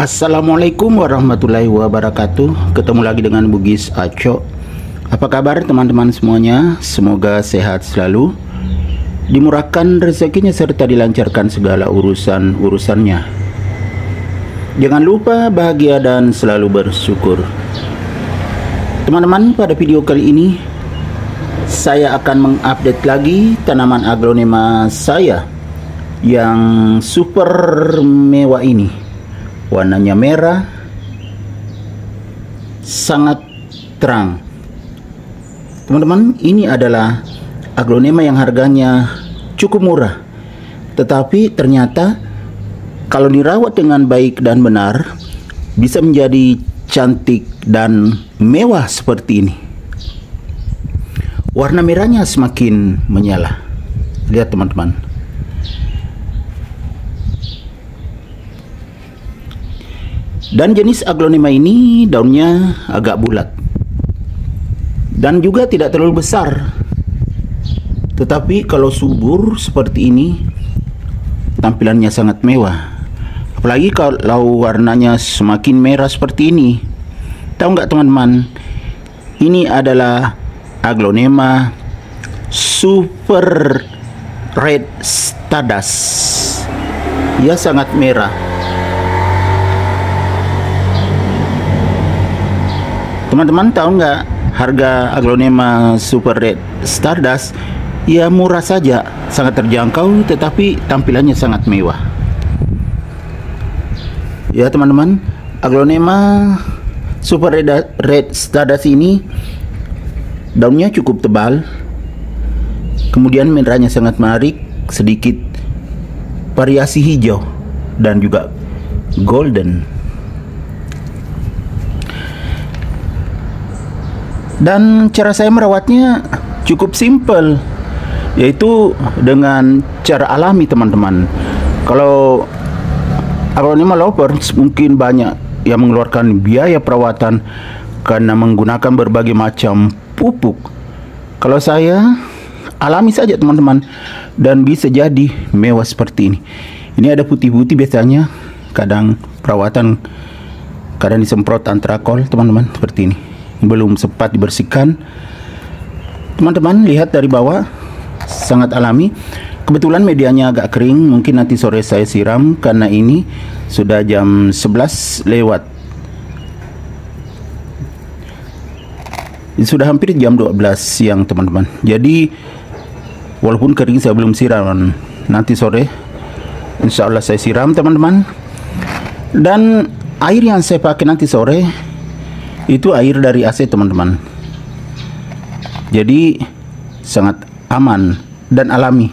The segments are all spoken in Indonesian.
Assalamualaikum warahmatullahi wabarakatuh. Ketemu lagi dengan Bugis Aco. Apa kabar teman-teman semuanya? Semoga sehat selalu, dimurahkan rezekinya serta dilancarkan segala urusan-urusannya. Jangan lupa bahagia dan selalu bersyukur. Teman-teman, pada video kali ini saya akan mengupdate lagi tanaman aglonema saya yang super mewah ini. Warnanya merah, sangat terang. Teman-teman, ini adalah aglonema yang harganya cukup murah, tetapi ternyata kalau dirawat dengan baik dan benar bisa menjadi cantik dan mewah seperti ini. Warna merahnya semakin menyala. Lihat teman-teman. Dan jenis aglonema ini daunnya agak bulat dan juga tidak terlalu besar. Tetapi kalau subur seperti ini, tampilannya sangat mewah. Apalagi kalau warnanya semakin merah seperti ini. Tahu nggak teman-teman? Ini adalah aglonema Super Red Stardust. Ia sangat merah. Teman-teman tahu nggak harga aglonema Super Red Stardust? Ya murah saja, sangat terjangkau, tetapi tampilannya sangat mewah. Ya teman-teman, aglonema Super Red Stardust ini daunnya cukup tebal, kemudian merahnya sangat menarik, sedikit variasi hijau dan juga golden. Dan cara saya merawatnya cukup simple, yaitu dengan cara alami teman-teman. Kalau aglonema lovers mungkin banyak yang mengeluarkan biaya perawatan karena menggunakan berbagai macam pupuk. Kalau saya alami saja teman-teman, dan bisa jadi mewah seperti ini. Ini ada putih-putih biasanya, kadang perawatan, kadang disemprot antrakol teman-teman, seperti ini. Belum sempat dibersihkan. Teman-teman lihat dari bawah, sangat alami. Kebetulan medianya agak kering, mungkin nanti sore saya siram karena ini sudah jam 11 lewat. Sudah hampir jam 12 siang teman-teman. Jadi walaupun kering saya belum siram. Nanti sore insya Allah saya siram teman-teman. Dan air yang saya pakai nanti sore itu air dari AC teman-teman. Jadi sangat aman dan alami.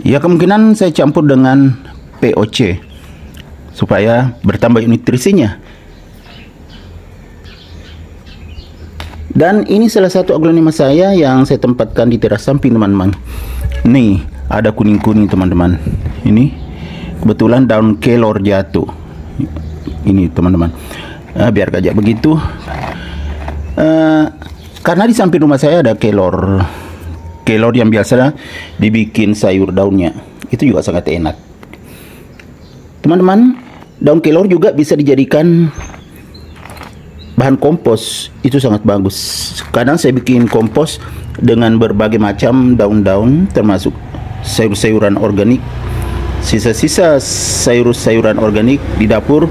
Ya kemungkinan saya campur dengan POC supaya bertambah nutrisinya. Dan ini salah satu aglonema saya yang saya tempatkan di teras samping teman-teman. Nih ada kuning-kuning teman-teman. Ini kebetulan daun kelor jatuh. Ini teman-teman. Biar gajah begitu. Karena di samping rumah saya ada kelor yang biasa dibikin sayur daunnya. Itu juga sangat enak. Teman-teman, daun kelor juga bisa dijadikan bahan kompos. Itu sangat bagus. Kadang saya bikin kompos dengan berbagai macam daun-daun, termasuk sayur-sayuran organik, sisa-sisa sayur-sayuran organik di dapur.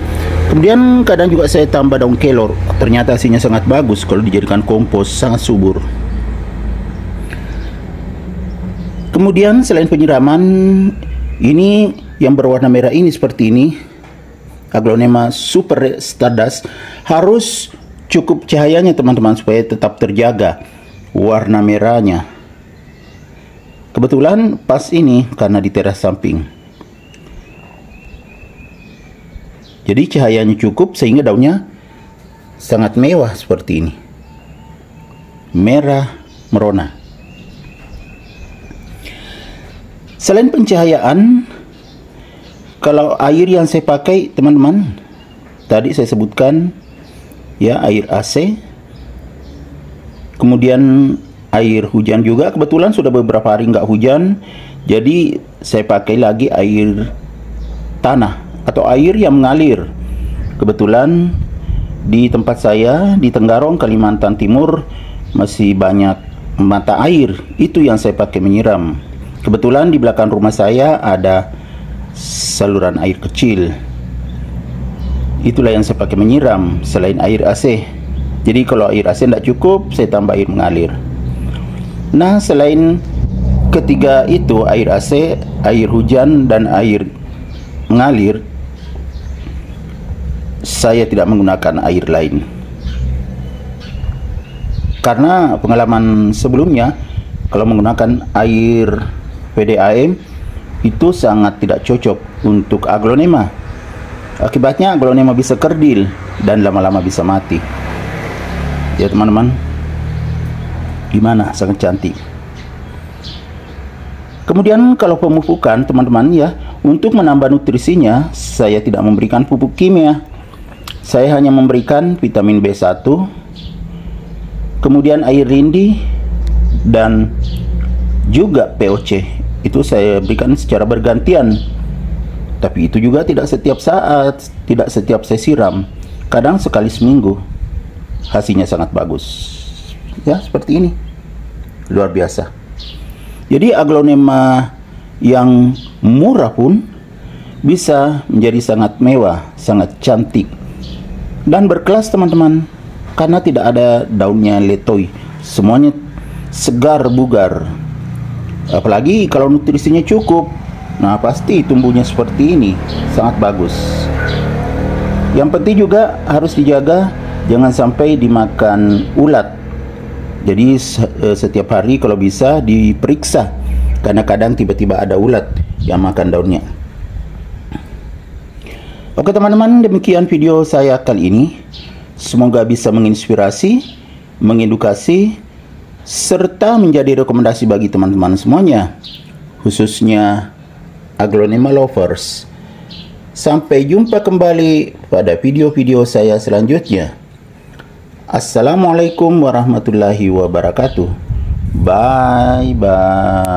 Kemudian kadang juga saya tambah daun kelor. Ternyata hasilnya sangat bagus kalau dijadikan kompos, sangat subur. Kemudian selain penyiraman, ini yang berwarna merah ini seperti ini, aglonema Super Red Stardust, harus cukup cahayanya teman-teman supaya tetap terjaga warna merahnya. Kebetulan pas ini karena di teras samping. Jadi cahayanya cukup sehingga daunnya sangat mewah seperti ini. Merah merona. Selain pencahayaan, kalau air yang saya pakai teman-teman, tadi saya sebutkan ya, air AC. Kemudian air hujan juga. Kebetulan sudah beberapa hari nggak hujan, jadi saya pakai lagi air tanah atau air yang mengalir. Kebetulan di tempat saya di Tenggarong, Kalimantan Timur, masih banyak mata air. Itu yang saya pakai menyiram. Kebetulan di belakang rumah saya ada saluran air kecil. Itulah yang saya pakai menyiram selain air AC. Jadi kalau air AC tidak cukup, saya tambah air mengalir. Nah, selain ketiga itu, air AC, air hujan, dan air mengalir, saya tidak menggunakan air lain. Karena pengalaman sebelumnya, kalau menggunakan air PDAM itu sangat tidak cocok untuk aglonema. Akibatnya aglonema bisa kerdil dan lama-lama bisa mati. Ya teman-teman, gimana? Sangat cantik. Kemudian kalau pemupukan teman-teman ya, untuk menambah nutrisinya saya tidak memberikan pupuk kimia. Saya hanya memberikan vitamin B1, kemudian air rindi, dan juga POC. Itu saya berikan secara bergantian. Tapi itu juga tidak setiap saat, tidak setiap saya siram. Kadang sekali seminggu. Hasilnya sangat bagus. Ya, seperti ini. Luar biasa. Jadi aglonema yang murah pun bisa menjadi sangat mewah, sangat cantik, dan berkelas teman-teman. Karena tidak ada daunnya letoi. Semuanya segar bugar. Apalagi kalau nutrisinya cukup, nah pasti tumbuhnya seperti ini, sangat bagus. Yang penting juga harus dijaga jangan sampai dimakan ulat. Jadi setiap hari kalau bisa diperiksa, karena kadang tiba-tiba ada ulat yang makan daunnya. Oke teman-teman, demikian video saya kali ini. Semoga bisa menginspirasi, mengedukasi, serta menjadi rekomendasi bagi teman-teman semuanya, khususnya aglonema lovers. Sampai jumpa kembali pada video-video saya selanjutnya. Assalamualaikum warahmatullahi wabarakatuh. Bye bye.